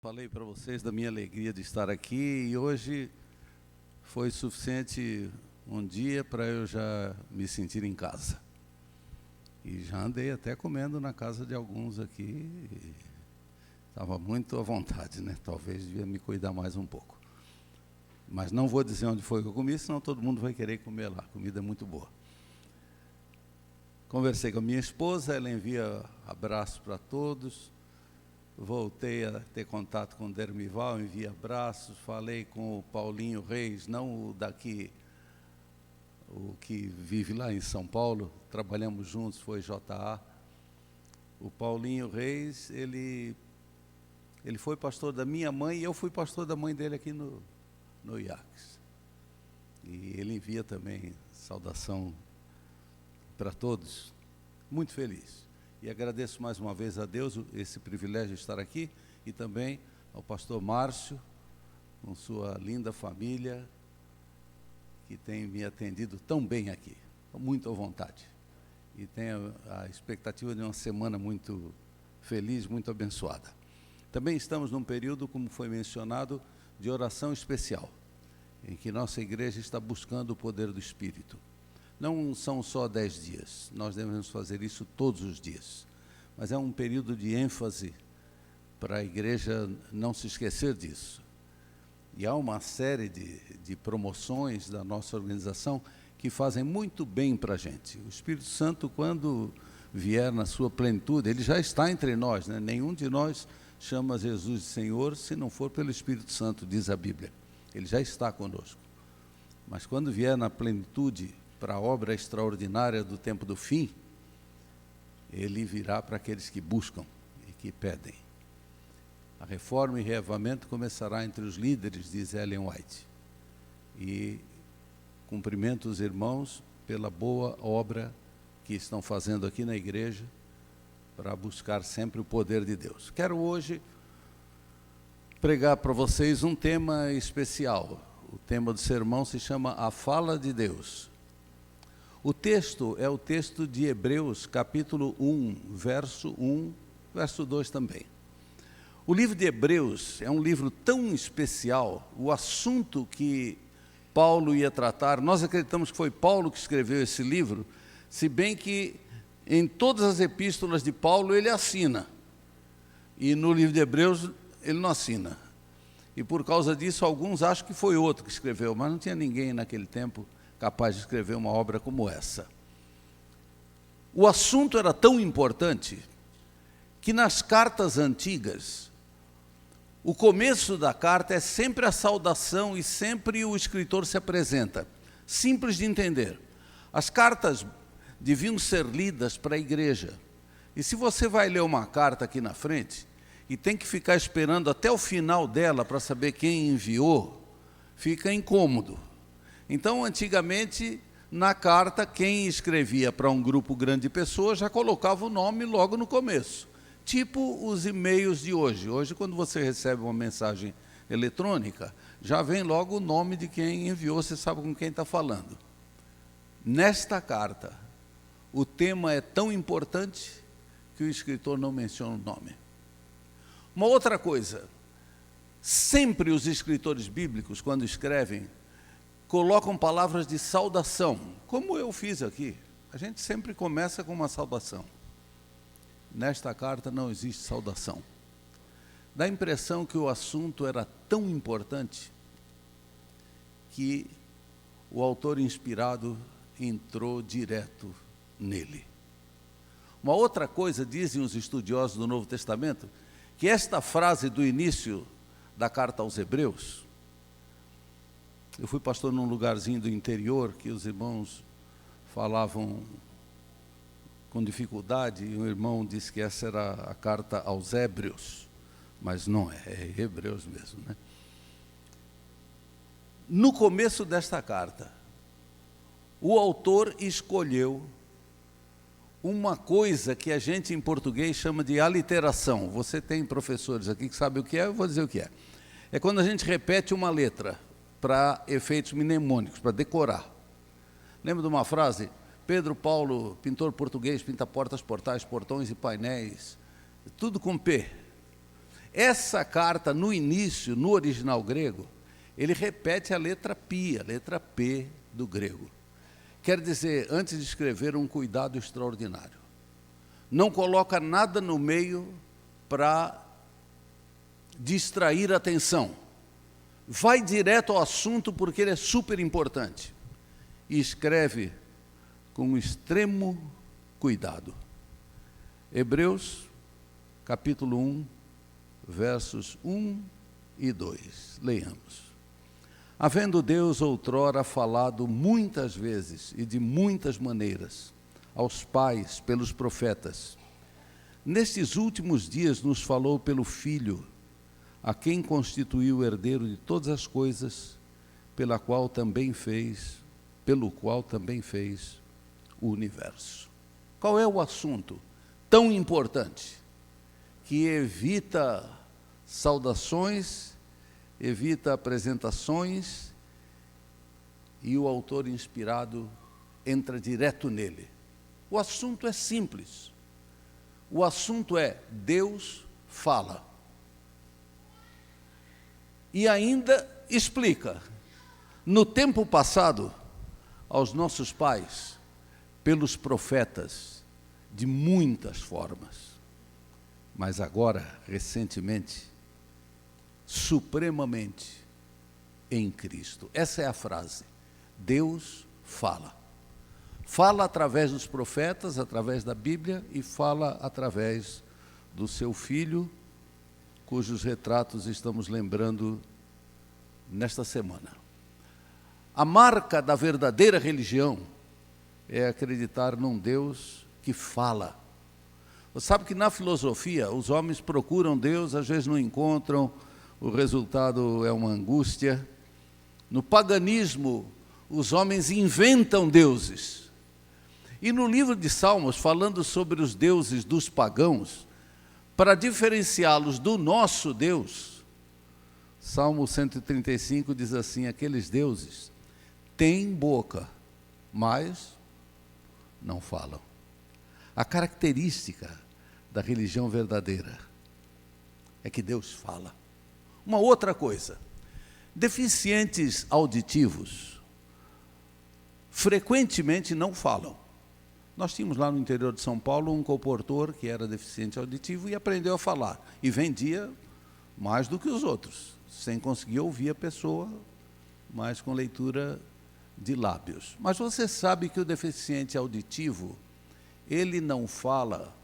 falei para vocês da minha alegria de estar aqui e hoje foi suficiente um dia para eu já me sentir em casa. E já andei até comendo na casa de alguns aqui. Estava muito à vontade, né? Talvez devia me cuidar mais um pouco. Mas não vou dizer onde foi que eu comi, senão todo mundo vai querer comer lá. A comida é muito boa. Conversei com a minha esposa, ela envia abraços para todos. Voltei a ter contato com o Dermival, envia abraços. Falei com o Paulinho Reis, não o daqui, o que vive lá em São Paulo. Trabalhamos juntos, foi JA. O Paulinho Reis, ele foi pastor da minha mãe e eu fui pastor da mãe dele aqui no IACS. E ele envia também saudação para todos. Muito feliz. E agradeço mais uma vez a Deus esse privilégio de estar aqui e também ao pastor Márcio, com sua linda família, que tem me atendido tão bem aqui, muito à vontade. E tenho a expectativa de uma semana muito feliz, muito abençoada. Também estamos num período, como foi mencionado, de oração especial, em que nossa igreja está buscando o poder do Espírito. Não são só 10 dias, nós devemos fazer isso todos os dias. Mas é um período de ênfase para a igreja não se esquecer disso. E há uma série de promoções da nossa organização que fazem muito bem para a gente. O Espírito Santo, quando vier na sua plenitude, ele já está entre nós, né? Nenhum de nós chama Jesus de Senhor se não for pelo Espírito Santo, diz a Bíblia. Ele já está conosco. Mas quando vier na plenitude, para a obra extraordinária do tempo do fim, ele virá para aqueles que buscam e que pedem. A reforma e reavivamento começará entre os líderes, diz Ellen White. E cumprimento os irmãos pela boa obra que estão fazendo aqui na igreja, para buscar sempre o poder de Deus. Quero hoje pregar para vocês um tema especial. O tema do sermão se chama A Fala de Deus. O texto é o texto de Hebreus, capítulo 1, verso 1, verso 2 também. O livro de Hebreus é um livro tão especial, o assunto que Paulo ia tratar, nós acreditamos que foi Paulo que escreveu esse livro, se bem que em todas as epístolas de Paulo ele assina, e no livro de Hebreus ele não assina. E por causa disso alguns acham que foi outro que escreveu, mas não tinha ninguém naquele tempo capaz de escrever uma obra como essa. O assunto era tão importante que nas cartas antigas, o começo da carta é sempre a saudação e sempre o escritor se apresenta. Simples de entender. As cartas deviam ser lidas para a igreja. E se você vai ler uma carta aqui na frente e tem que ficar esperando até o final dela para saber quem enviou, fica incômodo. Então, antigamente, na carta, quem escrevia para um grupo grande de pessoas já colocava o nome logo no começo. Tipo os e-mails de hoje. Hoje, quando você recebe uma mensagem eletrônica, já vem logo o nome de quem enviou, você sabe com quem está falando. Nesta carta, o tema é tão importante que o escritor não menciona o nome. Uma outra coisa, sempre os escritores bíblicos, quando escrevem, colocam palavras de saudação, como eu fiz aqui. A gente sempre começa com uma saudação. Nesta carta não existe saudação. Dá a impressão que o assunto era tão importante que o autor inspirado entrou direto nele. Uma outra coisa, dizem os estudiosos do Novo Testamento, que esta frase do início da carta aos Hebreus, eu fui pastor num lugarzinho do interior que os irmãos falavam com dificuldade, e um irmão disse que essa era a carta aos Hebreus, mas não é Hebreus mesmo, né? No começo desta carta, o autor escolheu uma coisa que a gente em português chama de aliteração. Você tem professores aqui que sabem o que é, eu vou dizer o que é. É quando a gente repete uma letra para efeitos mnemônicos, para decorar. Lembra de uma frase? Pedro Paulo, pintor português, pinta portas, portais, portões e painéis, tudo com P. Essa carta, no início, no original grego, ele repete a letra P do grego. Quer dizer, antes de escrever, um cuidado extraordinário. Não coloca nada no meio para distrair a atenção. Vai direto ao assunto porque ele é super importante. E escreve com extremo cuidado. Hebreus, capítulo 1, versos 1 e 2. Leiamos. Havendo Deus outrora falado muitas vezes e de muitas maneiras aos pais pelos profetas, nestes últimos dias nos falou pelo Filho, a quem constituiu o herdeiro de todas as coisas, pelo qual também fez o universo. Qual é o assunto tão importante que evita saudações, evita apresentações, e o autor inspirado entra direto nele? O assunto é simples. O assunto é: Deus fala. E ainda explica, no tempo passado, aos nossos pais, pelos profetas, de muitas formas. Mas agora, recentemente, supremamente, em Cristo. Essa é a frase. Deus fala. Fala através dos profetas, através da Bíblia, e fala através do seu Filho, cujos retratos estamos lembrando nesta semana. A marca da verdadeira religião é acreditar num Deus que fala. Você sabe que na filosofia os homens procuram Deus, às vezes não encontram, o resultado é uma angústia. No paganismo, os homens inventam deuses. E no livro de Salmos, falando sobre os deuses dos pagãos, para diferenciá-los do nosso Deus, Salmo 135 diz assim: aqueles deuses têm boca, mas não falam. A característica da religião verdadeira é que Deus fala. Uma outra coisa, deficientes auditivos frequentemente não falam. Nós tínhamos lá no interior de São Paulo um comportor que era deficiente auditivo e aprendeu a falar, e vendia mais do que os outros, sem conseguir ouvir a pessoa, mas com leitura de lábios. Mas você sabe que o deficiente auditivo, ele não fala,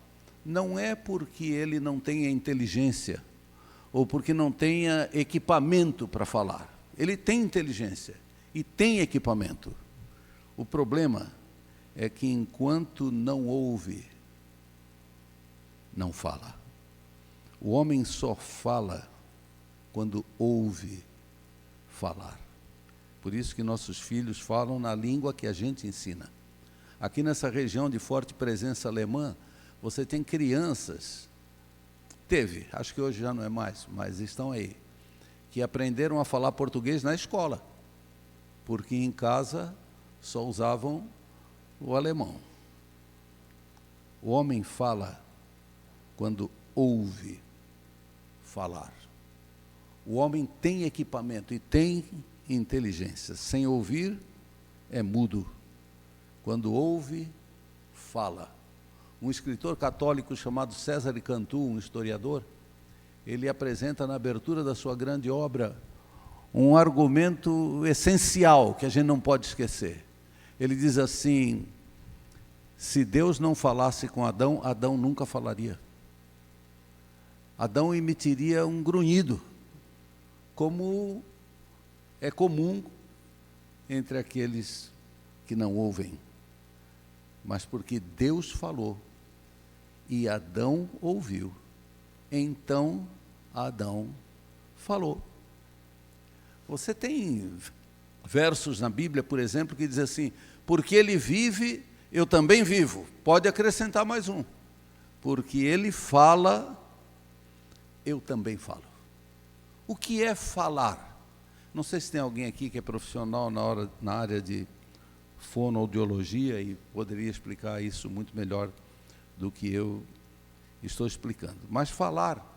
não é porque ele não tenha inteligência, ou porque não tenha equipamento para falar. Ele tem inteligência e tem equipamento. O problema é que enquanto não ouve, não fala. O homem só fala quando ouve falar. Por isso que nossos filhos falam na língua que a gente ensina. Aqui nessa região de forte presença alemã, você tem crianças, acho que hoje já não é mais, mas estão aí, que aprenderam a falar português na escola, porque em casa só usavam o alemão. O homem fala quando ouve falar. O homem tem equipamento e tem inteligência. Sem ouvir, é mudo. Quando ouve, fala. Um escritor católico chamado César Cantu, um historiador, ele apresenta na abertura da sua grande obra um argumento essencial que a gente não pode esquecer. Ele diz assim: se Deus não falasse com Adão, Adão nunca falaria. Adão emitiria um grunhido, como é comum entre aqueles que não ouvem. Mas porque Deus falou e Adão ouviu, então Adão falou. Você tem versos na Bíblia, por exemplo, que diz assim: porque ele vive, eu também vivo. Pode acrescentar mais um. Porque ele fala, eu também falo. O que é falar? Não sei se tem alguém aqui que é profissional na área de fonoaudiologia e poderia explicar isso muito melhor do que eu estou explicando. Mas falar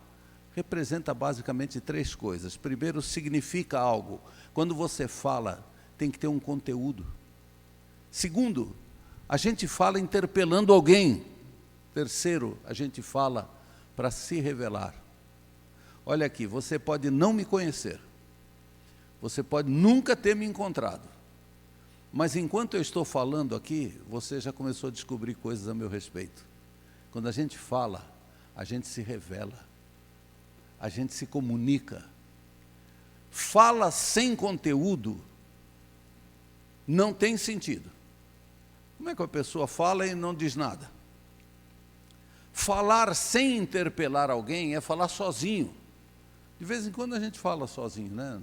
representa basicamente três coisas. Primeiro, significa algo. Quando você fala, tem que ter um conteúdo. Segundo, a gente fala interpelando alguém. Terceiro, a gente fala para se revelar. Olha aqui, você pode não me conhecer, você pode nunca ter me encontrado, mas enquanto eu estou falando aqui, você já começou a descobrir coisas a meu respeito. Quando a gente fala, a gente se revela, a gente se comunica. Fala sem conteúdo não tem sentido. Como é que a pessoa fala e não diz nada? Falar sem interpelar alguém é falar sozinho. De vez em quando a gente fala sozinho, né?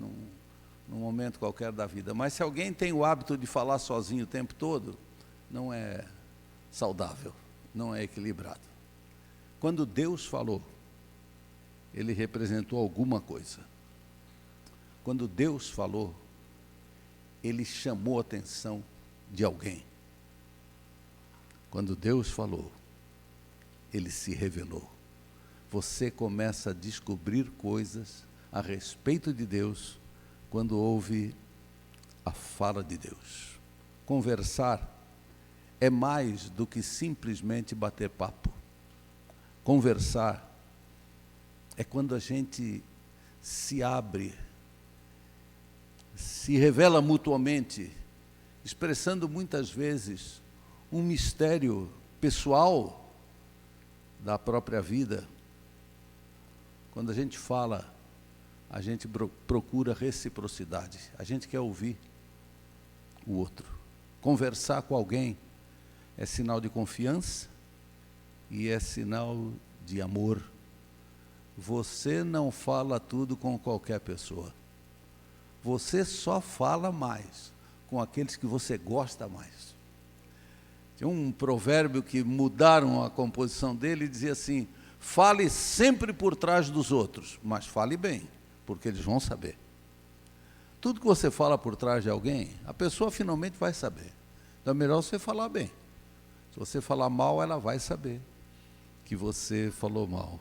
Num momento qualquer da vida. Mas se alguém tem o hábito de falar sozinho o tempo todo, não é saudável, não é equilibrado. Quando Deus falou, Ele representou alguma coisa. Quando Deus falou, Ele chamou a atenção de alguém. Quando Deus falou, Ele se revelou. Você começa a descobrir coisas a respeito de Deus quando ouve a fala de Deus. Conversar é mais do que simplesmente bater papo. Conversar é quando a gente se abre, se revela mutuamente, expressando muitas vezes um mistério pessoal da própria vida. Quando a gente fala, a gente procura reciprocidade, a gente quer ouvir o outro. Conversar com alguém é sinal de confiança e é sinal de amor. Você não fala tudo com qualquer pessoa. Você só fala mais com aqueles que você gosta mais. Tinha um provérbio que mudaram a composição dele e dizia assim: fale sempre por trás dos outros, mas fale bem, porque eles vão saber. Tudo que você fala por trás de alguém, a pessoa finalmente vai saber. Então é melhor você falar bem. Se você falar mal, ela vai saber que você falou mal.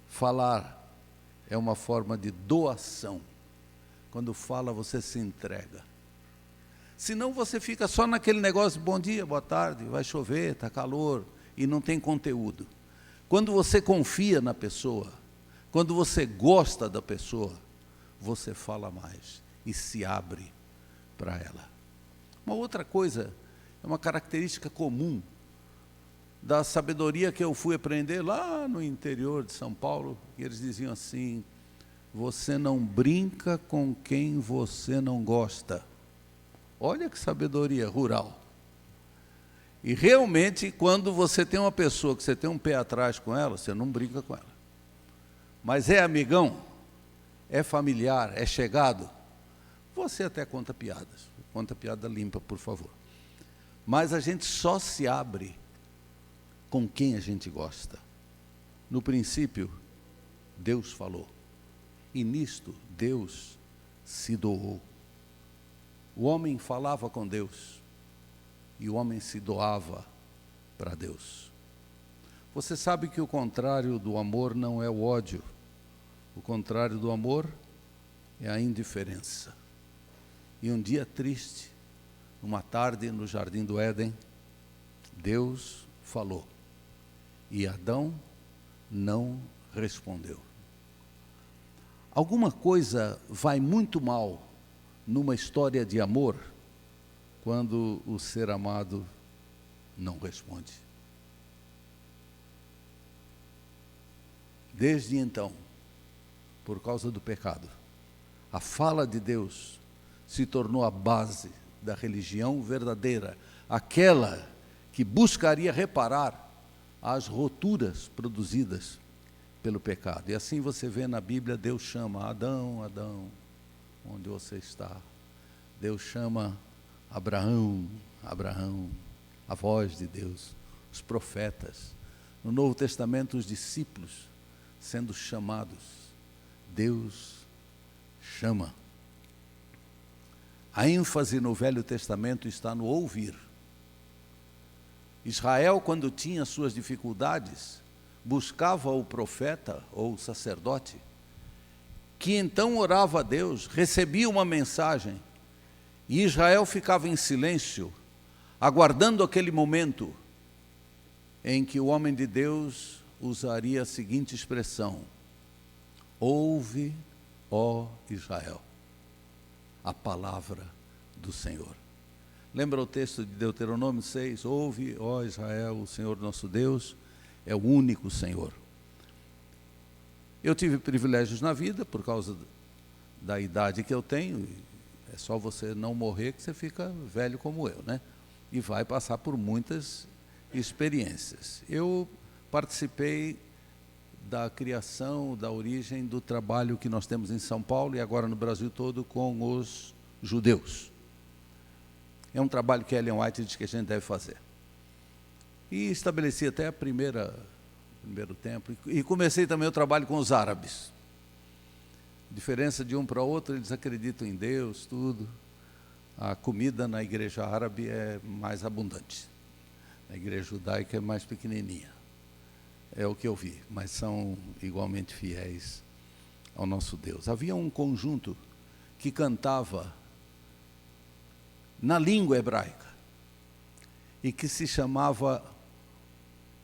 Falar é uma forma de doação. Quando fala, você se entrega. Senão você fica só naquele negócio, bom dia, boa tarde, vai chover, está calor, e não tem conteúdo. Quando você confia na pessoa, quando você gosta da pessoa, você fala mais e se abre para ela. Uma outra coisa, é uma característica comum da sabedoria que eu fui aprender lá no interior de São Paulo, e eles diziam assim: você não brinca com quem você não gosta. Olha que sabedoria rural. E realmente, quando você tem uma pessoa que você tem um pé atrás com ela, você não brinca com ela. Mas é amigão, é familiar, é chegado, você até conta piada limpa, por favor. Mas a gente só se abre com quem a gente gosta. No princípio, Deus falou, e nisto Deus se doou. O homem falava com Deus, e o homem se doava para Deus. Você sabe que o contrário do amor não é o ódio. O contrário do amor é a indiferença. E um dia triste, uma tarde no jardim do Éden, Deus falou, e Adão não respondeu. Alguma coisa vai muito mal numa história de amor quando o ser amado não responde. Desde então, por causa do pecado, a fala de Deus se tornou a base da religião verdadeira, aquela que buscaria reparar as roturas produzidas pelo pecado. E assim você vê na Bíblia, Deus chama Adão, Adão, onde você está? Deus chama Abraão, Abraão, a voz de Deus, os profetas. No Novo Testamento, os discípulos sendo chamados, Deus chama. A ênfase no Velho Testamento está no ouvir. Israel, quando tinha suas dificuldades, buscava o profeta ou o sacerdote, que então orava a Deus, recebia uma mensagem, e Israel ficava em silêncio, aguardando aquele momento em que o homem de Deus usaria a seguinte expressão: ouve, ó Israel, a palavra do Senhor. Lembra o texto de Deuteronômio 6? Ouve, ó Israel, o Senhor nosso Deus é o único Senhor. Eu tive privilégios na vida por causa da idade que eu tenho. É só você não morrer que você fica velho como eu, né? E vai passar por muitas experiências. Eu participei da criação, da origem do trabalho que nós temos em São Paulo e agora no Brasil todo com os judeus. É um trabalho que Ellen White diz que a gente deve fazer. E estabeleci até primeiro tempo, e comecei também o trabalho com os árabes. A diferença de um para outro, eles acreditam em Deus, tudo. A comida na igreja árabe é mais abundante. Na igreja judaica é mais pequenininha. É o que eu vi, mas são igualmente fiéis ao nosso Deus. Havia um conjunto que cantava na língua hebraica e que se chamava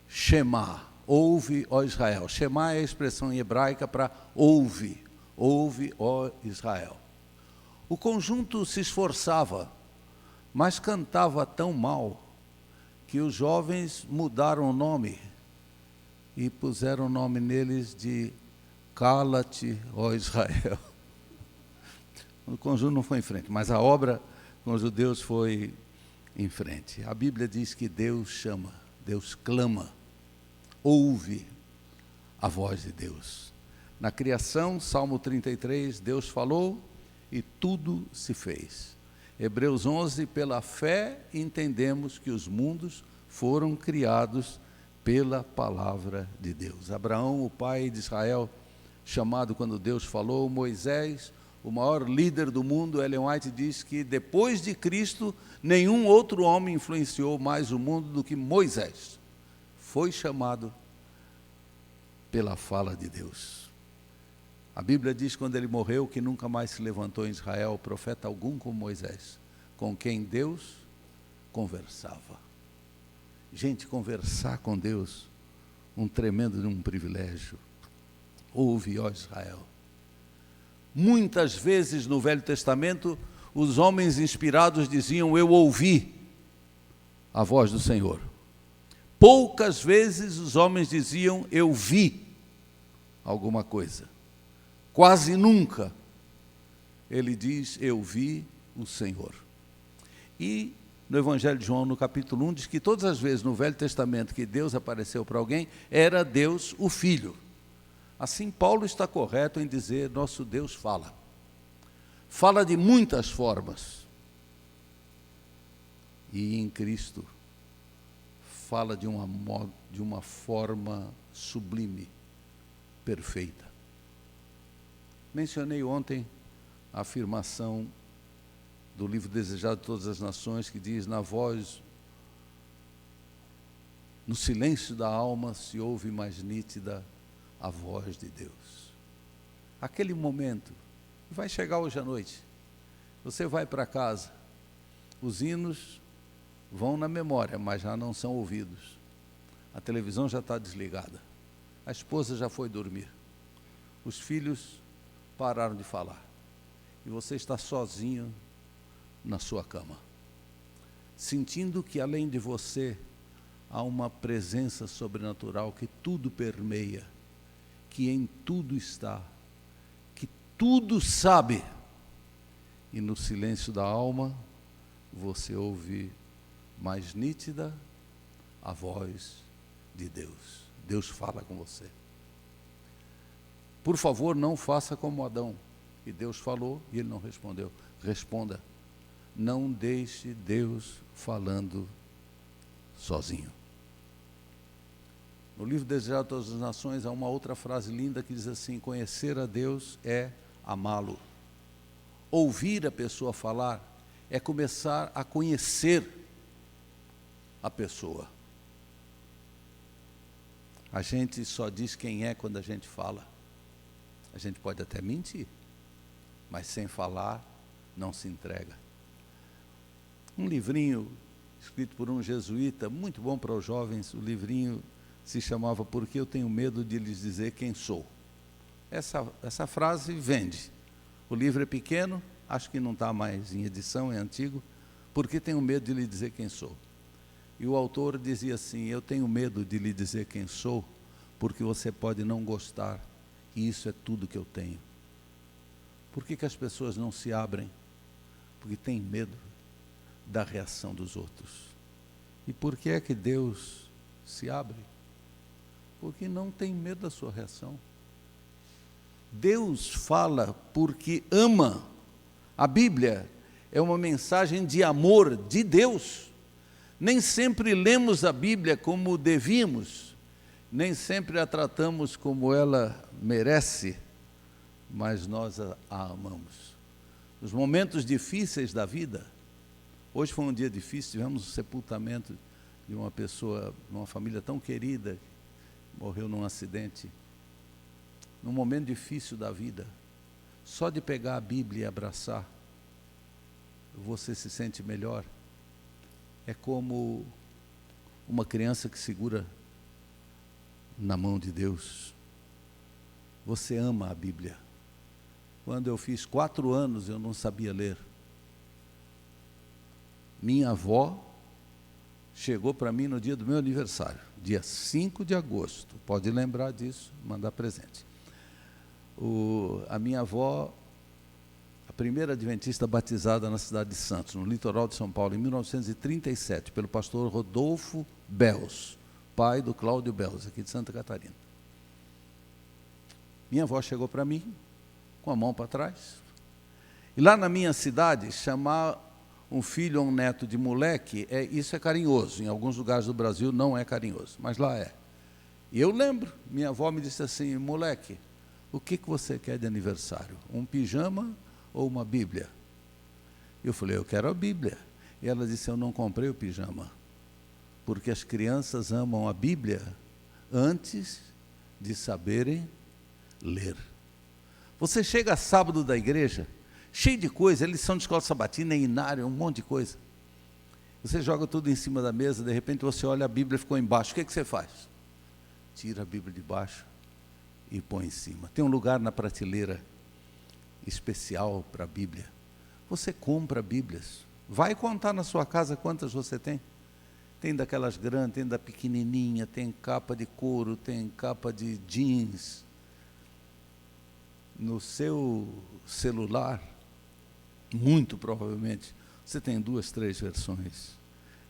Shema, ouve, ó Israel. Shema é a expressão em hebraica para ouve, ouve, ó Israel. O conjunto se esforçava, mas cantava tão mal que os jovens mudaram o nome e puseram o nome neles de Cala-te, ó Israel. O conjunto não foi em frente, mas a obra com os judeus foi em frente. A Bíblia diz que Deus chama, Deus clama, ouve a voz de Deus. Na criação, Salmo 33, Deus falou e tudo se fez. Hebreus 11, pela fé entendemos que os mundos foram criados pela palavra de Deus. Abraão, o pai de Israel, chamado quando Deus falou, Moisés, o maior líder do mundo, Ellen White diz que depois de Cristo, nenhum outro homem influenciou mais o mundo do que Moisés. Foi chamado pela fala de Deus. A Bíblia diz quando ele morreu que nunca mais se levantou em Israel profeta algum como Moisés, com quem Deus conversava. Gente, conversar com Deus, um tremendo privilégio. Ouve, ó Israel. Muitas vezes no Velho Testamento, os homens inspirados diziam, eu ouvi a voz do Senhor. Poucas vezes os homens diziam, eu vi alguma coisa. Quase nunca ele diz, eu vi o Senhor. E no Evangelho de João, no capítulo 1, diz que todas as vezes no Velho Testamento que Deus apareceu para alguém, era Deus o Filho. Assim, Paulo está correto em dizer, nosso Deus fala. Fala de muitas formas. E em Cristo, fala de uma forma sublime, perfeita. Mencionei ontem a afirmação do livro Desejado de Todas as Nações, que diz, na voz, no silêncio da alma se ouve mais nítida a voz de Deus. Aquele momento, vai chegar hoje à noite, você vai para casa, os hinos vão na memória, mas já não são ouvidos. A televisão já está desligada, a esposa já foi dormir, os filhos pararam de falar, e você está sozinho na sua cama, sentindo que além de você, há uma presença sobrenatural que tudo permeia, que em tudo está, que tudo sabe, e no silêncio da alma, você ouve mais nítida a voz de Deus. Deus fala com você. Por favor, não faça como Adão, que Deus falou e ele não respondeu. Responda. Não deixe Deus falando sozinho. No livro Desejado de Todas as Nações, há uma outra frase linda que diz assim, conhecer a Deus é amá-lo. Ouvir a pessoa falar é começar a conhecer a pessoa. A gente só diz quem é quando a gente fala. A gente pode até mentir, mas sem falar não se entrega. Um livrinho escrito por um jesuíta, muito bom para os jovens, o livrinho se chamava Por que eu tenho medo de lhes dizer quem sou? Essa frase vende. O livro é pequeno, acho que não está mais em edição, é antigo. Por que tenho medo de lhe dizer quem sou? E o autor dizia assim: eu tenho medo de lhe dizer quem sou, porque você pode não gostar, e isso é tudo que eu tenho. Por que as pessoas não se abrem? Porque têm medo da reação dos outros. E por que é que Deus se abre? Porque não tem medo da sua reação. Deus fala porque ama. A Bíblia é uma mensagem de amor de Deus. Nem sempre lemos a Bíblia como devíamos, nem sempre a tratamos como ela merece, mas nós a amamos. Nos momentos difíceis da vida, hoje foi um dia difícil, tivemos o sepultamento de uma pessoa, uma família tão querida, que morreu num acidente. Num momento difícil da vida, só de pegar a Bíblia e abraçar, você se sente melhor. É como uma criança que segura na mão de Deus. Você ama a Bíblia. Quando eu fiz 4 anos, eu não sabia ler. Minha avó chegou para mim no dia do meu aniversário, dia 5 de agosto. Pode lembrar disso, mandar presente. A minha avó, a primeira adventista batizada na cidade de Santos, no litoral de São Paulo, em 1937, pelo pastor Rodolfo Belz, pai do Cláudio Belz, aqui de Santa Catarina. Minha avó chegou para mim, com a mão para trás, e lá na minha cidade, chamar um filho ou um neto de moleque, isso é carinhoso. Em alguns lugares do Brasil não é carinhoso, mas lá é. E eu lembro, minha avó me disse assim: moleque, o que você quer de aniversário? Um pijama ou uma Bíblia? Eu falei: eu quero a Bíblia. E ela disse: eu não comprei o pijama, porque as crianças amam a Bíblia antes de saberem ler. Você chega sábado da igreja, cheio de coisa, lição de escola sabatina, inário, um monte de coisa. Você joga tudo em cima da mesa, de repente você olha, a Bíblia ficou embaixo. O que você faz? Tira a Bíblia de baixo e põe em cima. Tem um lugar na prateleira especial para a Bíblia. Você compra Bíblias. Vai contar na sua casa quantas você tem. Tem daquelas grandes, tem da pequenininha, tem capa de couro, tem capa de jeans. No seu celular, muito provavelmente, você tem 2, 3 versões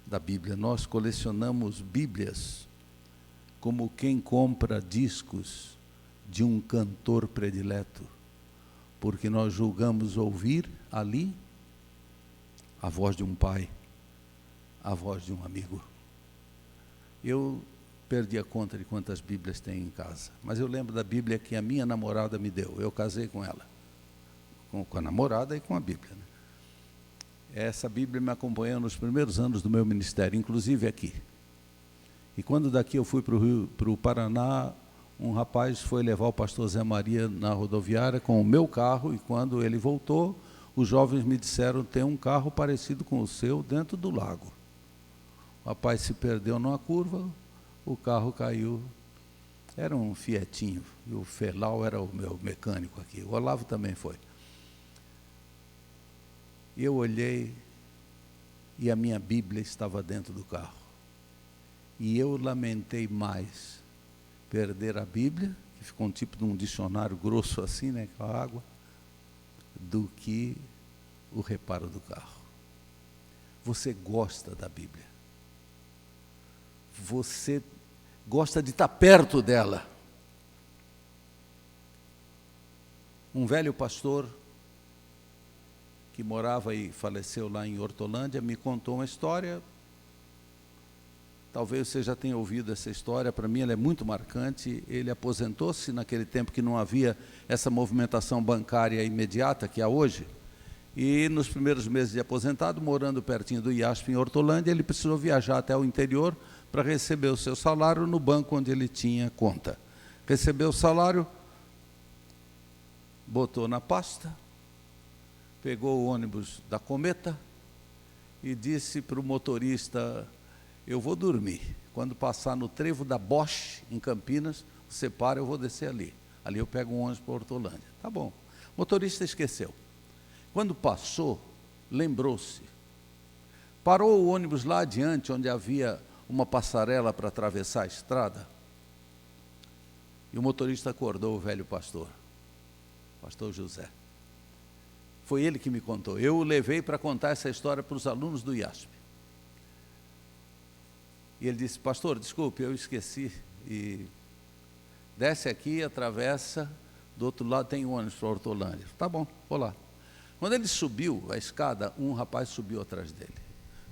da Bíblia. Nós colecionamos Bíblias como quem compra discos de um cantor predileto, porque nós julgamos ouvir ali a voz de um pai, a voz de um amigo. Eu perdi a conta de quantas Bíblias tem em casa, mas eu lembro da Bíblia que a minha namorada me deu. Eu casei com ela, com a namorada e com a Bíblia, né? Essa Bíblia me acompanhou nos primeiros anos do meu ministério, inclusive aqui. E quando daqui eu fui para o Paraná, um rapaz foi levar o pastor Zé Maria na rodoviária com o meu carro, e quando ele voltou, os jovens me disseram: tem um carro parecido com o seu dentro do lago. O rapaz se perdeu numa curva, o carro caiu. Era um Fietinho, e o Felau era o meu mecânico aqui. O Olavo também foi. E eu olhei, e a minha Bíblia estava dentro do carro. E eu lamentei mais perder a Bíblia, que ficou um tipo de um dicionário grosso assim, né, com a água, do que o reparo do carro. Você gosta da Bíblia. Você gosta de estar perto dela. Um velho pastor que morava e faleceu lá em Hortolândia me contou uma história. Talvez você já tenha ouvido essa história. Para mim ela é muito marcante. Ele aposentou-se naquele tempo que não havia essa movimentação bancária imediata que há hoje. E nos primeiros meses de aposentado, morando pertinho do IASP, em Hortolândia, ele precisou viajar até o interior para receber o seu salário no banco onde ele tinha conta. Recebeu o salário, botou na pasta, pegou o ônibus da Cometa e disse para o motorista: eu vou dormir. Quando passar no trevo da Bosch, em Campinas, você para, eu vou descer ali. Ali eu pego um ônibus para Hortolândia. Tá bom. O motorista esqueceu. Quando passou, lembrou-se. Parou o ônibus lá adiante, onde havia uma passarela para atravessar a estrada. E o motorista acordou o velho pastor José. Foi ele que me contou. Eu o levei para contar essa história para os alunos do IASP. E ele disse: pastor, desculpe, eu esqueci. E desce aqui, atravessa, do outro lado tem um ônibus para Hortolândia. Tá bom, vou lá. Quando ele subiu a escada, um rapaz subiu atrás dele.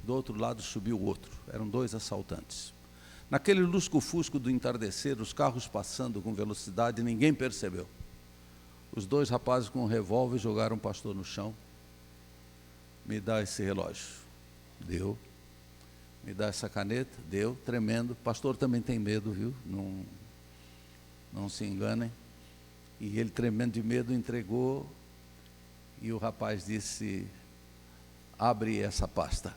Do outro lado subiu outro. Eram 2 assaltantes. Naquele lusco-fusco do entardecer, os carros passando com velocidade, ninguém percebeu. Os 2 rapazes com um revólver jogaram o pastor no chão. Me dá esse relógio. Deu. Me dá essa caneta. Deu, tremendo. O pastor também tem medo, viu? Não se enganem. E ele, tremendo de medo, entregou. E o rapaz disse: abre essa pasta.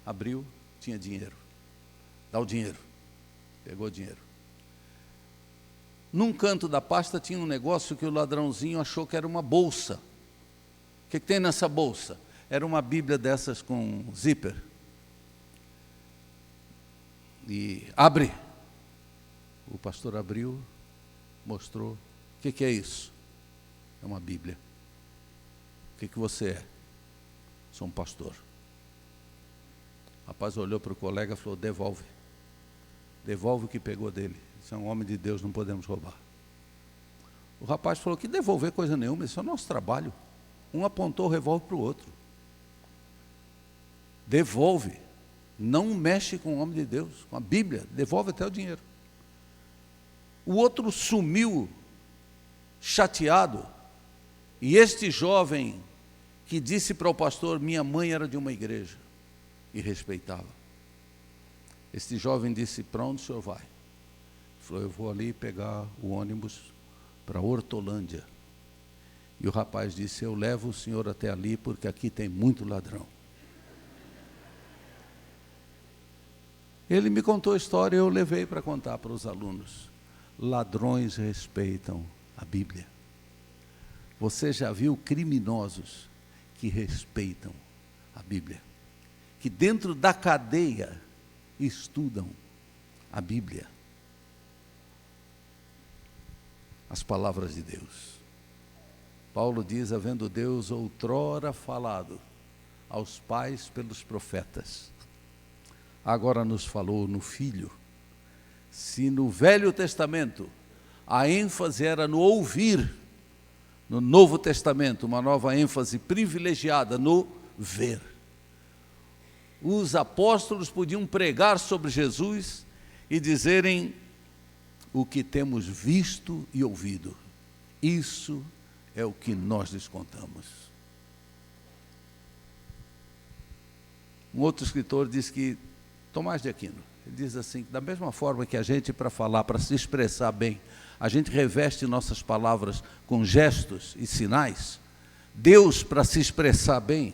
Abriu, tinha dinheiro. Dá o dinheiro. Pegou o dinheiro. Num canto da pasta tinha um negócio que o ladrãozinho achou que era uma bolsa. O que tem nessa bolsa? Era uma Bíblia dessas com zíper. E abre. O pastor abriu, mostrou. O que é isso? É uma Bíblia. O que você é? Sou um pastor. O rapaz olhou para o colega e falou: devolve. Devolve o que pegou dele. Isso é um homem de Deus, não podemos roubar. O rapaz falou: que devolver coisa nenhuma, isso é o nosso trabalho. Um apontou o revólver para o outro. Devolve. Não mexe com o homem de Deus, com a Bíblia. Devolve até o dinheiro. O outro sumiu, chateado. E este jovem que disse para o pastor: minha mãe era de uma igreja, e respeitava. Este jovem disse: para onde o senhor vai? Ele falou: eu vou ali pegar o ônibus para Hortolândia. E o rapaz disse: eu levo o senhor até ali, porque aqui tem muito ladrão. Ele me contou a história e eu levei para contar para os alunos. Ladrões respeitam a Bíblia. Você já viu criminosos que respeitam a Bíblia? Que dentro da cadeia estudam a Bíblia. As palavras de Deus. Paulo diz: havendo Deus outrora falado aos pais pelos profetas, agora nos falou no Filho. Se no Velho Testamento a ênfase era no ouvir, no Novo Testamento uma nova ênfase privilegiada no ver. Os apóstolos podiam pregar sobre Jesus e dizerem: o que temos visto e ouvido, isso é o que nós lhes contamos. Um outro escritor diz que, Tomás de Aquino, ele diz assim: da mesma forma que a gente, para falar, para se expressar bem, a gente reveste nossas palavras com gestos e sinais, Deus, para se expressar bem,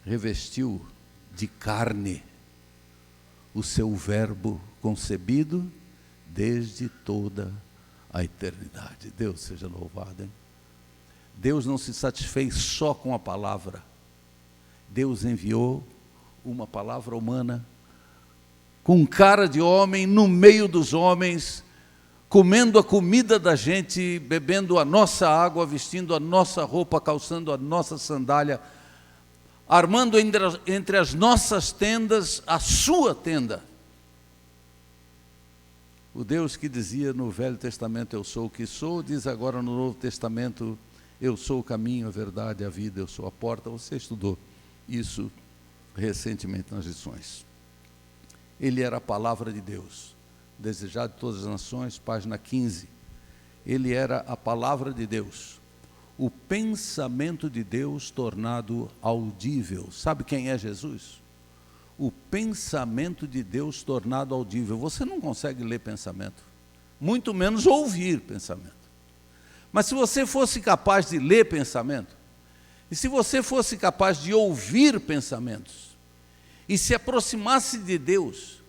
revestiu de carne o seu verbo concebido desde toda a eternidade. Deus seja louvado, hein? Deus não se satisfez só com a palavra. Deus enviou uma palavra humana, com cara de homem, no meio dos homens, comendo a comida da gente, bebendo a nossa água, vestindo a nossa roupa, calçando a nossa sandália, armando entre as nossas tendas a sua tenda. O Deus que dizia no Velho Testamento: eu sou o que sou, diz agora no Novo Testamento: eu sou o caminho, a verdade, a vida, eu sou a porta. Você estudou isso recentemente nas lições. Ele era a palavra de Deus, desejado de todas as nações, página 15. Ele era a palavra de Deus, o pensamento de Deus tornado audível. Sabe quem é Jesus? O pensamento de Deus tornado audível. Você não consegue ler pensamento, muito menos ouvir pensamento. Mas se você fosse capaz de ler pensamento, e se você fosse capaz de ouvir pensamentos, e se aproximasse de Deus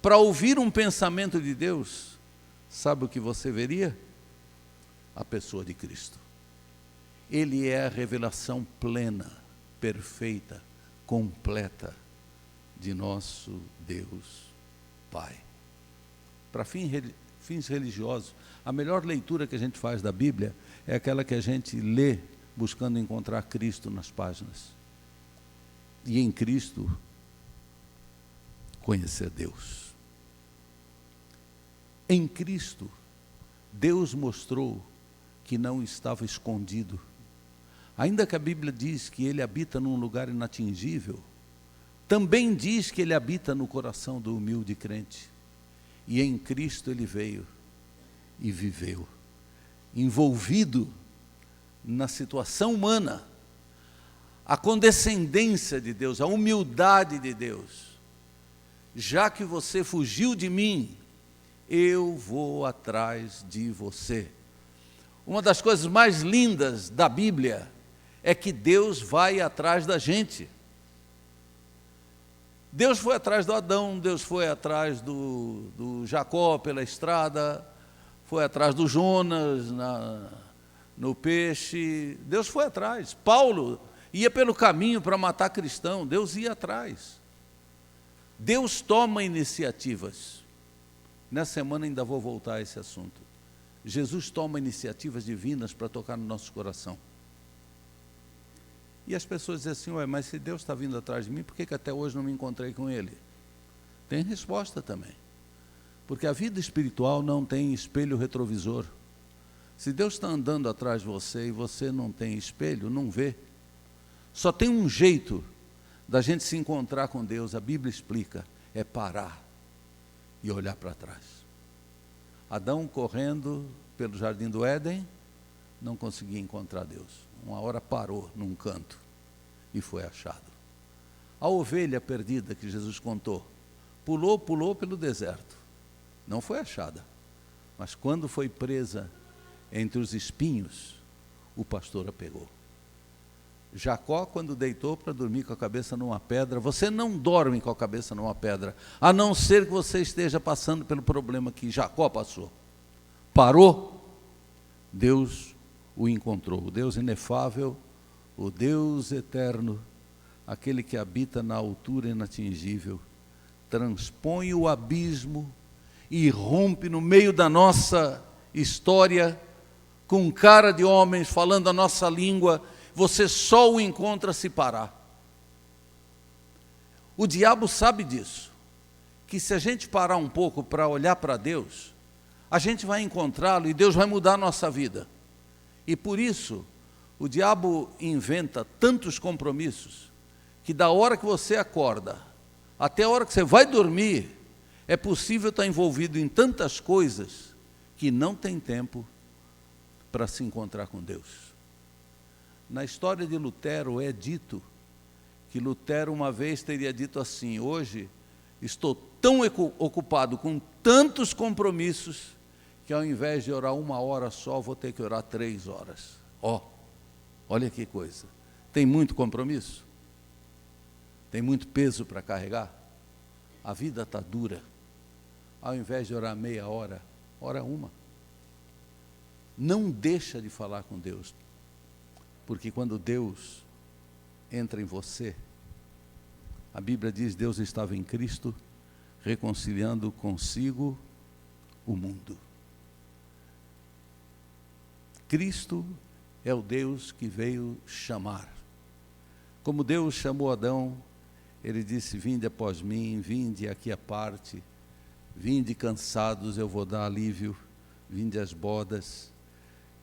para ouvir um pensamento de Deus, sabe o que você veria? A pessoa de Cristo. Ele é a revelação plena, perfeita, completa de nosso Deus Pai. Para fins religiosos, a melhor leitura que a gente faz da Bíblia é aquela que a gente lê buscando encontrar Cristo nas páginas. E em Cristo, conhecer Deus. Em Cristo, Deus mostrou que não estava escondido. Ainda que a Bíblia diz que Ele habita num lugar inatingível, também diz que Ele habita no coração do humilde crente. E em Cristo Ele veio e viveu, envolvido na situação humana, a condescendência de Deus, a humildade de Deus. Já que você fugiu de mim, eu vou atrás de você. Uma das coisas mais lindas da Bíblia é que Deus vai atrás da gente. Deus foi atrás do Adão, Deus foi atrás do Jacó pela estrada, foi atrás do Jonas no peixe, Deus foi atrás. Paulo ia pelo caminho para matar cristão, Deus ia atrás. Deus toma iniciativas. Nessa semana ainda vou voltar a esse assunto. Jesus toma iniciativas divinas para tocar no nosso coração. E as pessoas dizem assim, ué, mas se Deus está vindo atrás de mim, por que até hoje não me encontrei com Ele? Tem resposta também. Porque a vida espiritual não tem espelho retrovisor. Se Deus está andando atrás de você e você não tem espelho, não vê. Só tem um jeito da gente se encontrar com Deus, a Bíblia explica, é parar e olhar para trás. Adão correndo pelo jardim do Éden, não conseguia encontrar Deus. Uma hora parou num canto e foi achado. A ovelha perdida que Jesus contou, pulou pelo deserto, não foi achada, mas quando foi presa entre os espinhos, o pastor a pegou. Jacó, quando deitou para dormir com a cabeça numa pedra, você não dorme com a cabeça numa pedra, a não ser que você esteja passando pelo problema que Jacó passou. Parou, Deus o encontrou, o Deus inefável, o Deus eterno, aquele que habita na altura inatingível, transpõe o abismo e rompe no meio da nossa história, com cara de homens, falando a nossa língua. Você só o encontra se parar. O diabo sabe disso, que se a gente parar um pouco para olhar para Deus, a gente vai encontrá-lo e Deus vai mudar a nossa vida. E por isso, o diabo inventa tantos compromissos, que da hora que você acorda, até a hora que você vai dormir, é possível estar envolvido em tantas coisas, que não tem tempo para se encontrar com Deus. Na história de Lutero é dito, que Lutero uma vez teria dito assim, hoje estou tão ocupado com tantos compromissos, que ao invés de orar 1 hora só, vou ter que orar 3 horas. Olha que coisa. Tem muito compromisso? Tem muito peso para carregar? A vida está dura. Ao invés de orar meia hora, ora 1. Não deixa de falar com Deus. Porque quando Deus entra em você, a Bíblia diz, Deus estava em Cristo, reconciliando consigo o mundo. Cristo é o Deus que veio chamar. Como Deus chamou Adão, Ele disse, vinde após mim, vinde aqui à parte, vinde cansados, eu vou dar alívio, vinde às bodas.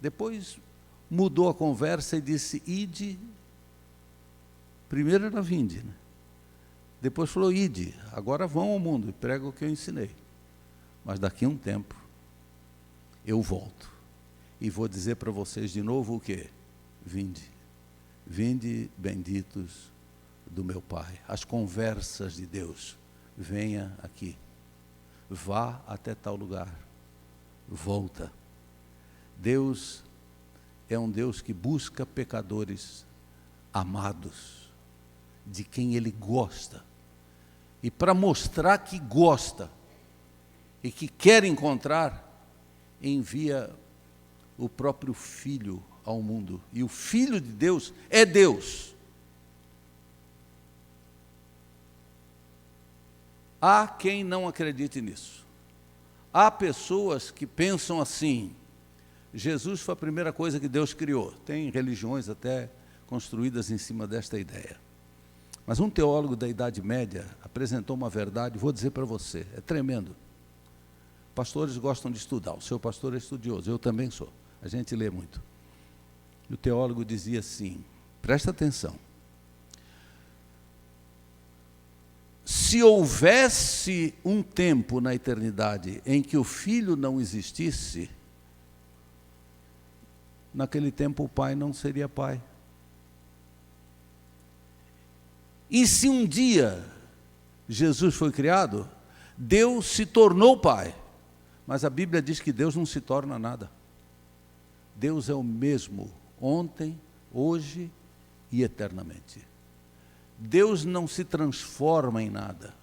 Depois mudou a conversa e disse, ide. Primeiro era vinde, né? Depois falou, ide, agora vão ao mundo e prega o que eu ensinei. Mas daqui a um tempo, eu volto. E vou dizer para vocês de novo o quê? vinde, vinde benditos do meu Pai. As conversas de Deus, venha aqui, vá até tal lugar, volta. Deus é um Deus que busca pecadores amados, de quem Ele gosta, e para mostrar que gosta e que quer encontrar, envia o próprio Filho ao mundo, e o Filho de Deus é Deus. Há quem não acredite nisso. Há pessoas que pensam assim: Jesus foi a primeira coisa que Deus criou. Tem religiões até construídas em cima desta ideia. Mas um teólogo da Idade Média apresentou uma verdade, vou dizer para você, é tremendo. Pastores gostam de estudar, o seu pastor é estudioso, eu também sou, a gente lê muito. E o teólogo dizia assim, presta atenção: se houvesse um tempo na eternidade em que o Filho não existisse, naquele tempo o Pai não seria Pai. E se um dia Jesus foi criado, Deus se tornou Pai. Mas a Bíblia diz que Deus não se torna nada. Deus é o mesmo ontem, hoje e eternamente. Deus não se transforma em nada.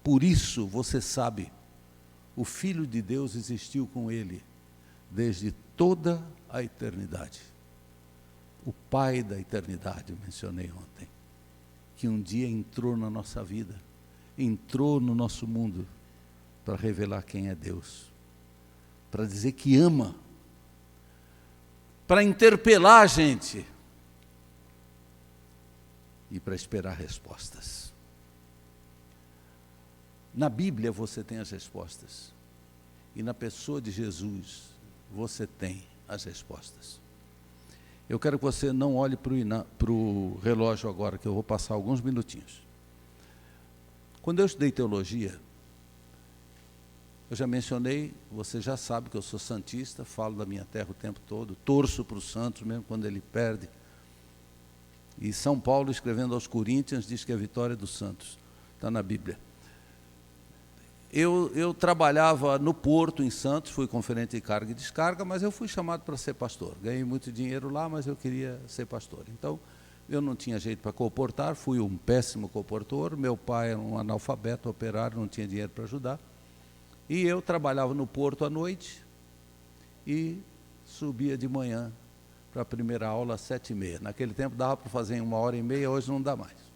Por isso, você sabe, o Filho de Deus existiu com Ele desde toda a eternidade. O Pai da eternidade, mencionei ontem, que um dia entrou na nossa vida, entrou no nosso mundo para revelar quem é Deus, para dizer que ama, para interpelar a gente e para esperar respostas. Na Bíblia você tem as respostas, e na pessoa de Jesus você tem as respostas. Eu quero que você não olhe para o relógio agora, que eu vou passar alguns minutinhos. Quando eu estudei teologia, eu já mencionei, você já sabe que eu sou santista, falo da minha terra o tempo todo, torço para o Santos, mesmo quando ele perde. E São Paulo, escrevendo aos Coríntios, diz que a vitória é do Santos, está na Bíblia. Eu trabalhava no Porto, em Santos, fui conferente de carga e descarga, mas eu fui chamado para ser pastor. Ganhei muito dinheiro lá, mas eu queria ser pastor. Então, eu não tinha jeito para comportar, fui um péssimo comportor. Meu pai era um analfabeto, operário, não tinha dinheiro para ajudar. E eu trabalhava no Porto à noite e subia de manhã para a primeira aula às 7h30. Naquele tempo dava para fazer em 1h30, hoje não dá mais.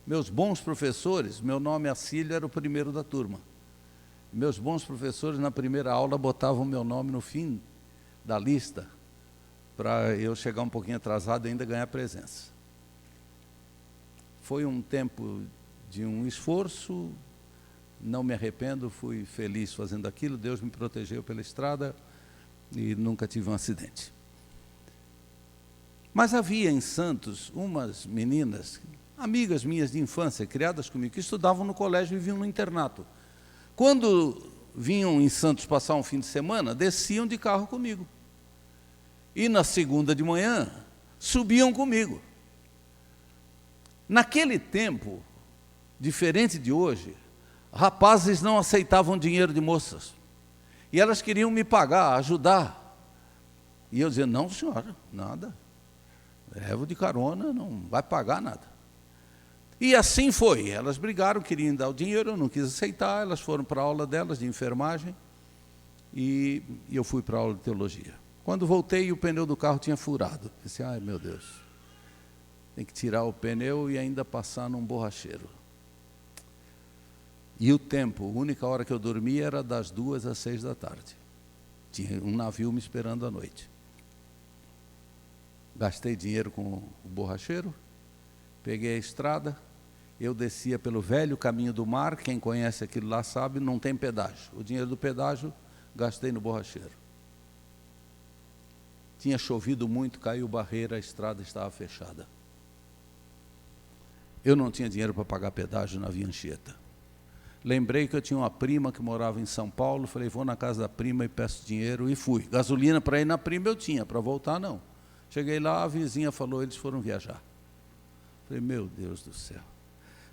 Meus bons professores, meu nome Acílio era o primeiro da turma. Meus bons professores na primeira aula botavam meu nome no fim da lista, para eu chegar um pouquinho atrasado e ainda ganhar presença. Foi um tempo de um esforço, não me arrependo, fui feliz fazendo aquilo, Deus me protegeu pela estrada e nunca tive um acidente. Mas havia em Santos umas meninas, amigas minhas de infância, criadas comigo, que estudavam no colégio e vinham no internato. Quando vinham em Santos passar um fim de semana, desciam de carro comigo. E na segunda de manhã, subiam comigo. Naquele tempo, diferente de hoje, rapazes não aceitavam dinheiro de moças. E elas queriam me pagar, ajudar. E eu dizia, não senhora, nada. Levo de carona, não vai pagar nada. E assim foi, elas brigaram, queriam dar o dinheiro, eu não quis aceitar, elas foram para a aula delas de enfermagem e eu fui para a aula de teologia. Quando voltei, o pneu do carro tinha furado. Pensei, ai meu Deus, tem que tirar o pneu e ainda passar num borracheiro. E o tempo, a única hora que eu dormia era das 2 às 6 da tarde. Tinha um navio me esperando à noite. Gastei dinheiro com o borracheiro, peguei a estrada, eu descia pelo velho caminho do mar, quem conhece aquilo lá sabe, não tem pedágio. O dinheiro do pedágio, gastei no borracheiro. Tinha chovido muito, caiu barreira, a estrada estava fechada. Eu não tinha dinheiro para pagar pedágio na Via Anchieta. Lembrei que eu tinha uma prima que morava em São Paulo, falei, vou na casa da prima e peço dinheiro, e fui. Gasolina para ir na prima eu tinha, para voltar não. Cheguei lá, a vizinha falou, eles foram viajar. Falei, meu Deus do céu.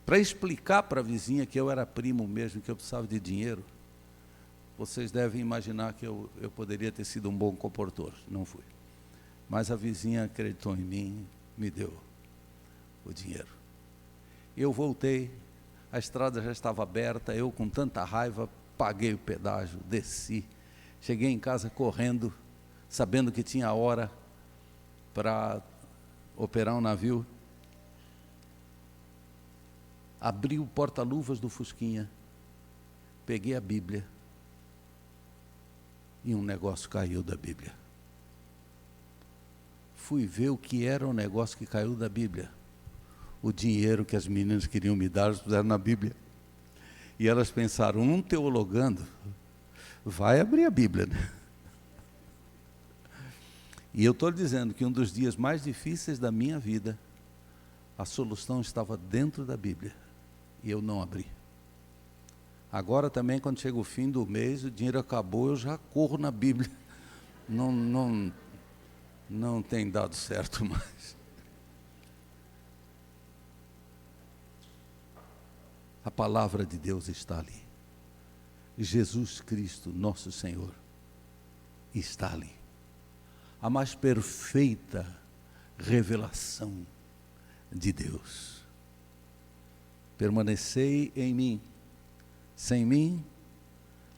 Para explicar para a vizinha que eu era primo mesmo, que eu precisava de dinheiro, vocês devem imaginar que eu poderia ter sido um bom comportor. Não fui. Mas a vizinha acreditou em mim, me deu o dinheiro. Eu voltei, a estrada já estava aberta, eu com tanta raiva, paguei o pedágio, desci. Cheguei em casa correndo, sabendo que tinha hora para operar um navio. Abri o porta-luvas do Fusquinha, peguei a Bíblia e um negócio caiu da Bíblia. Fui ver o que era o negócio que caiu da Bíblia. O dinheiro que as meninas queriam me dar, elas puseram na Bíblia. E elas pensaram, um teologando, vai abrir a Bíblia, né? E eu estou dizendo que um dos dias mais difíceis da minha vida, a solução estava dentro da Bíblia. E eu não abri. Agora também, quando chega o fim do mês, o dinheiro acabou, eu já corro na Bíblia. Não tem dado certo mais. A palavra de Deus está ali. Jesus Cristo, nosso Senhor, está ali. A mais perfeita revelação de Deus. Permanecei em mim. Sem mim,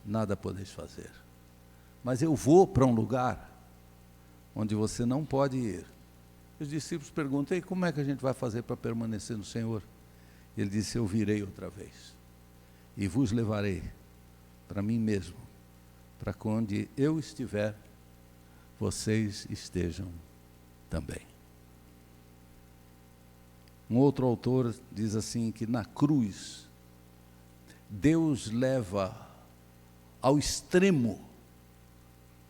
nada podeis fazer. Mas eu vou para um lugar onde você não pode ir. Os discípulos perguntam, e como é que a gente vai fazer para permanecer no Senhor? Ele disse, eu virei outra vez. E vos levarei para mim mesmo, para que onde eu estiver, vocês estejam também. Um outro autor diz assim, que na cruz, Deus leva ao extremo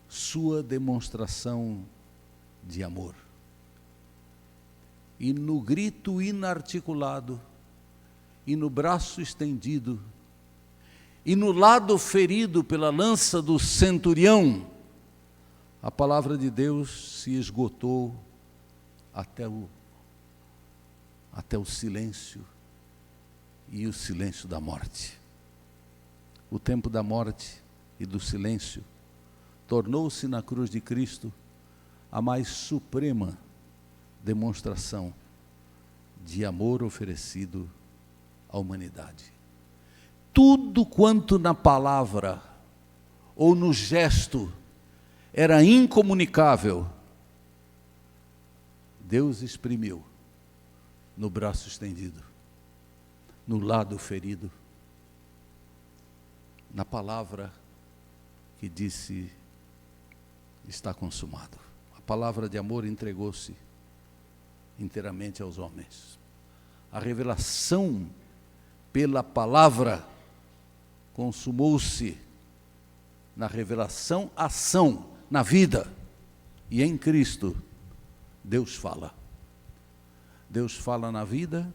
sua demonstração de amor. E no grito inarticulado, e no braço estendido, e no lado ferido pela lança do centurião, a palavra de Deus se esgotou até o silêncio e o silêncio da morte. O tempo da morte e do silêncio tornou-se na cruz de Cristo a mais suprema demonstração de amor oferecido à humanidade. Tudo quanto na palavra ou no gesto era incomunicável, Deus exprimiu no braço estendido, no lado ferido, na palavra que disse, está consumado. A palavra de amor entregou-se inteiramente aos homens. A revelação pela palavra consumou-se na revelação, ação, na vida. E em Cristo, Deus fala. Deus fala na vida,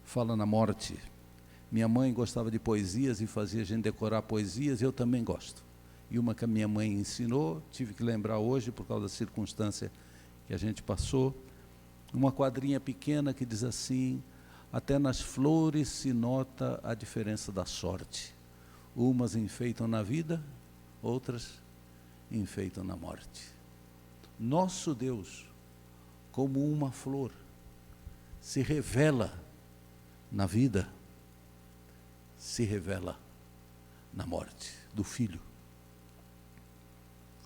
fala na morte. Minha mãe gostava de poesias e fazia a gente decorar poesias, eu também gosto. E uma que a minha mãe ensinou, tive que lembrar hoje por causa da circunstância que a gente passou, uma quadrinha pequena que diz assim, até nas flores se nota a diferença da sorte. Umas enfeitam na vida, outras enfeitam na morte. Nosso Deus, como uma flor, se revela na vida, se revela na morte do Filho.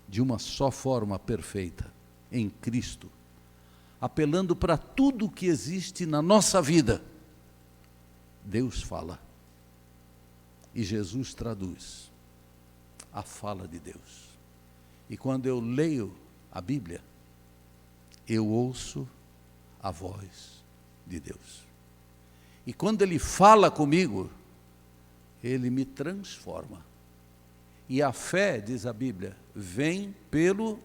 De uma só forma perfeita, em Cristo, apelando para tudo que existe na nossa vida. Deus fala. E Jesus traduz a fala de Deus. E quando eu leio a Bíblia, eu ouço a voz de Deus. E quando Ele fala comigo, Ele me transforma. E a fé, diz a Bíblia, vem pelo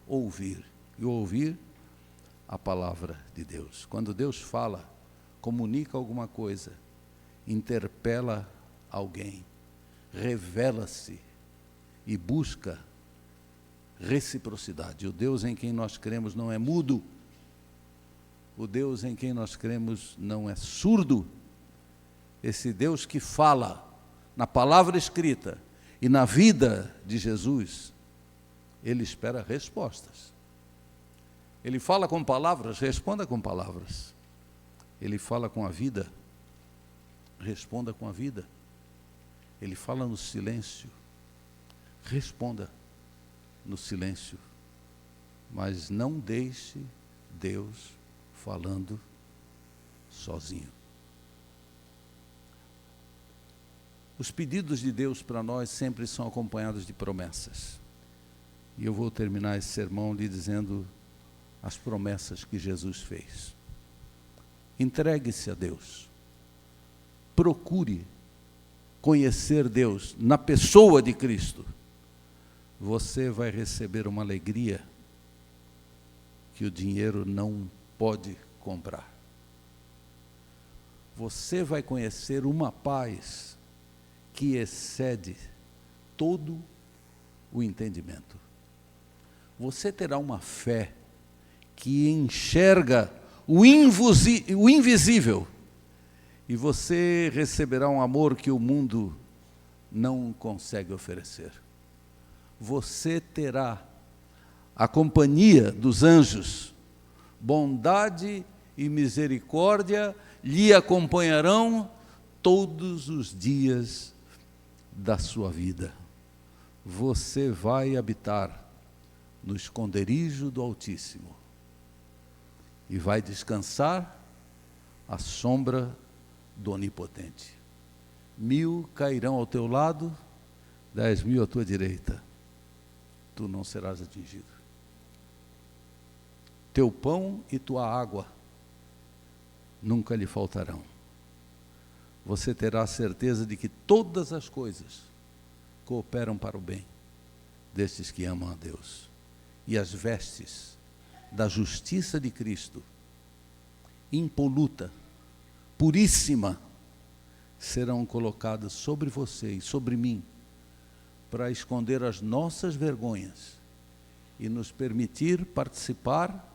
ouvir. E ouvir a palavra de Deus. Quando Deus fala, comunica alguma coisa, interpela alguém, revela-se e busca reciprocidade. O Deus em quem nós cremos não é mudo. O Deus em quem nós cremos não é surdo. Esse Deus que fala na palavra escrita e na vida de Jesus, Ele espera respostas. Ele fala com palavras, responda com palavras. Ele fala com a vida, responda com a vida. Ele fala no silêncio, responda no silêncio. Mas não deixe Deus falando sozinho. Os pedidos de Deus para nós sempre são acompanhados de promessas. E eu vou terminar esse sermão lhe dizendo as promessas que Jesus fez. Entregue-se a Deus. Procure conhecer Deus na pessoa de Cristo. Você vai receber uma alegria que o dinheiro não pode comprar. Você vai conhecer uma paz que excede todo o entendimento. Você terá uma fé que enxerga o invisível, e você receberá um amor que o mundo não consegue oferecer. Você terá a companhia dos anjos, bondade e misericórdia lhe acompanharão todos os dias da sua vida. Você vai habitar no esconderijo do Altíssimo e vai descansar à sombra do Onipotente. 1000 cairão ao teu lado, 10.000 à tua direita, tu não serás atingido. Teu pão e tua água nunca lhe faltarão. Você terá a certeza de que todas as coisas cooperam para o bem destes que amam a Deus. E as vestes da justiça de Cristo, impoluta, puríssima, serão colocadas sobre você e sobre mim, para esconder as nossas vergonhas e nos permitir participar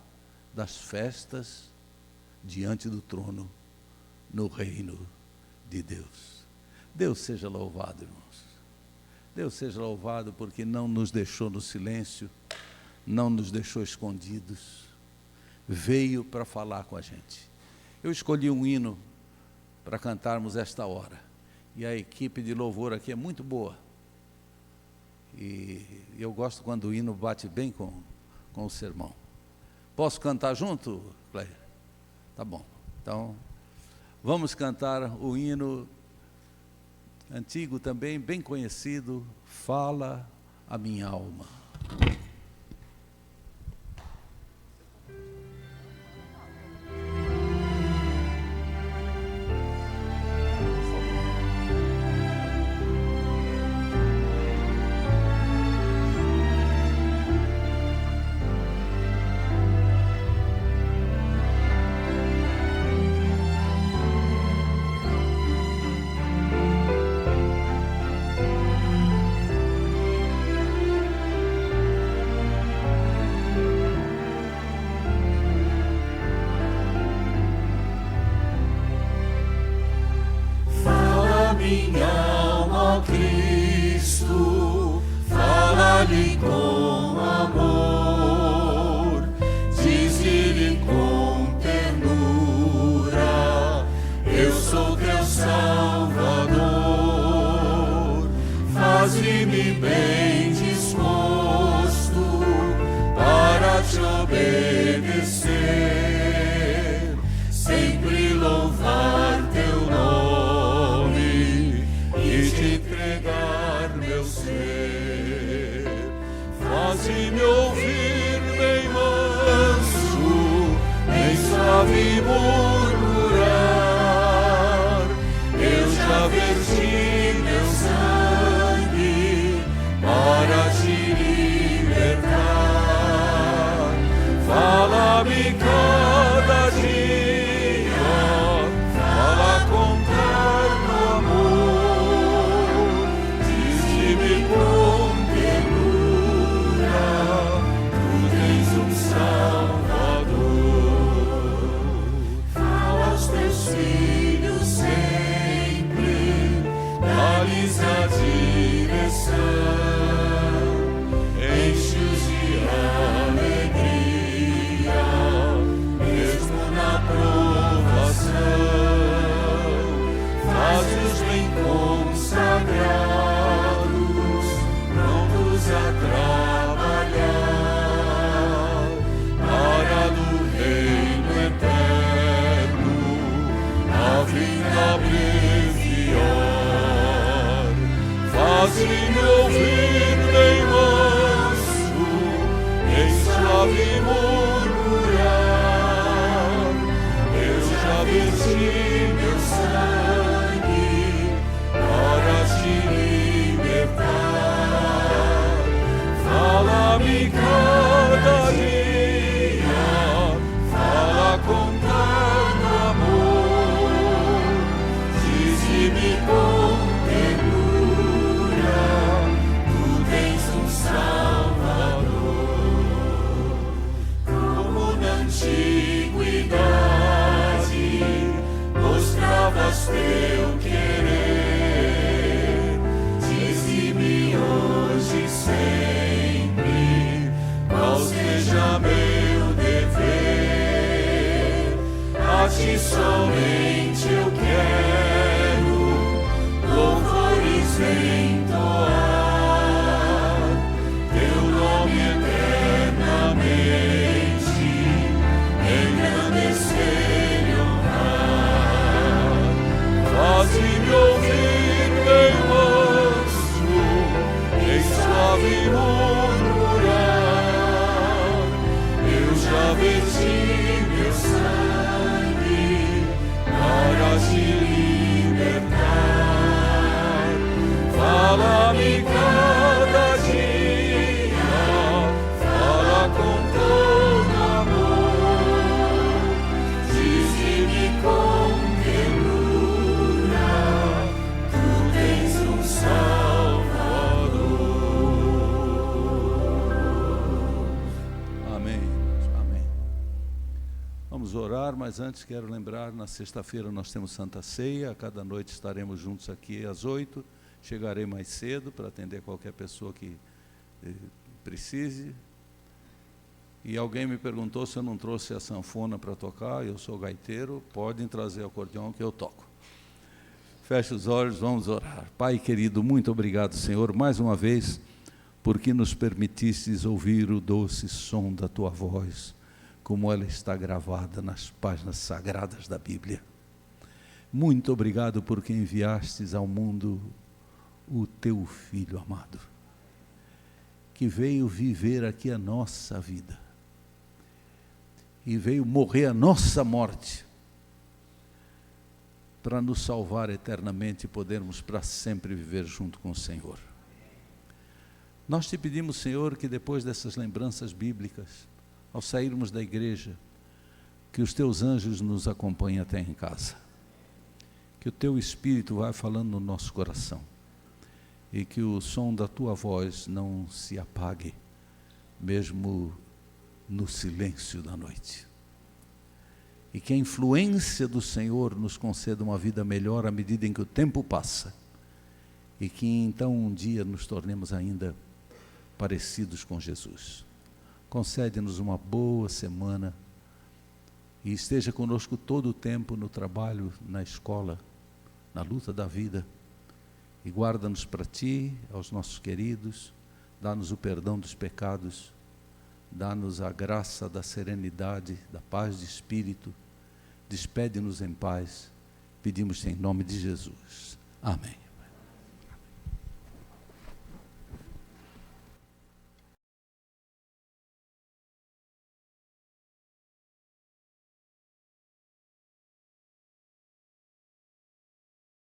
das festas diante do trono, no reino de Deus. Deus seja louvado, irmãos. Deus seja louvado porque não nos deixou no silêncio, não nos deixou escondidos, veio para falar com a gente. Eu escolhi um hino para cantarmos esta hora, e a equipe de louvor aqui é muito boa, e eu gosto quando o hino bate bem com o sermão. Posso cantar junto, Cleia? Tá bom, então vamos cantar o hino antigo também, bem conhecido, Fala a Minha Alma. Faze-me bem disposto para te obedecer, sempre louvar teu nome e te entregar meu ser. Faze-me ouvir bem manso, bem suave murmurar. Eu já verti meu sangue para te libertar. Fala-me cada dia, fala com terno amor, dize-me com ternura faze-me ouvir bem manso, em suave murmurar. Eu já verti meu sangue para te libertar. Fala-me cada dia, fala com tanto amor, dize-me com ternura, tu tens um Salvador. Como na antiguidade mostravas teu querer, dize-me hoje sempre qual seja meu dever. A ti somente eu quero louvores entoar, teu nome eternamente engrandecer e honrar. Faze-me ouvir bem manso, em suave murmurar. Eu já verti meu sangue para te libertar. Fala-me cada dia, fala com todo amor, dize-me com ternura, tu tens um Salvador. Amém. Amém. Vamos orar, mas antes quero lembrar, na sexta-feira nós temos Santa Ceia, a cada noite estaremos juntos aqui às 8h, chegarei mais cedo para atender qualquer pessoa que precise. E alguém me perguntou se eu não trouxe a sanfona para tocar, eu sou gaiteiro, podem trazer o acordeão que eu toco. Feche os olhos, vamos orar. Pai querido, muito obrigado, Senhor, mais uma vez, porque nos permitistes ouvir o doce som da Tua voz, como ela está gravada nas páginas sagradas da Bíblia. Muito obrigado porque enviastes ao mundo o Teu Filho amado, que veio viver aqui a nossa vida, e veio morrer a nossa morte, para nos salvar eternamente e podermos para sempre viver junto com o Senhor. Nós te pedimos, Senhor, que depois dessas lembranças bíblicas, ao sairmos da igreja, que os teus anjos nos acompanhem até em casa, que o teu Espírito vá falando no nosso coração, e que o som da tua voz não se apague, mesmo no silêncio da noite. E que a influência do Senhor nos conceda uma vida melhor à medida em que o tempo passa, e que então um dia nos tornemos ainda parecidos com Jesus. Concede-nos uma boa semana, e esteja conosco todo o tempo no trabalho, na escola, na luta da vida, e guarda-nos para Ti, aos nossos queridos, dá-nos o perdão dos pecados, dá-nos a graça da serenidade, da paz de espírito, despede-nos em paz, pedimos em nome de Jesus. Amém.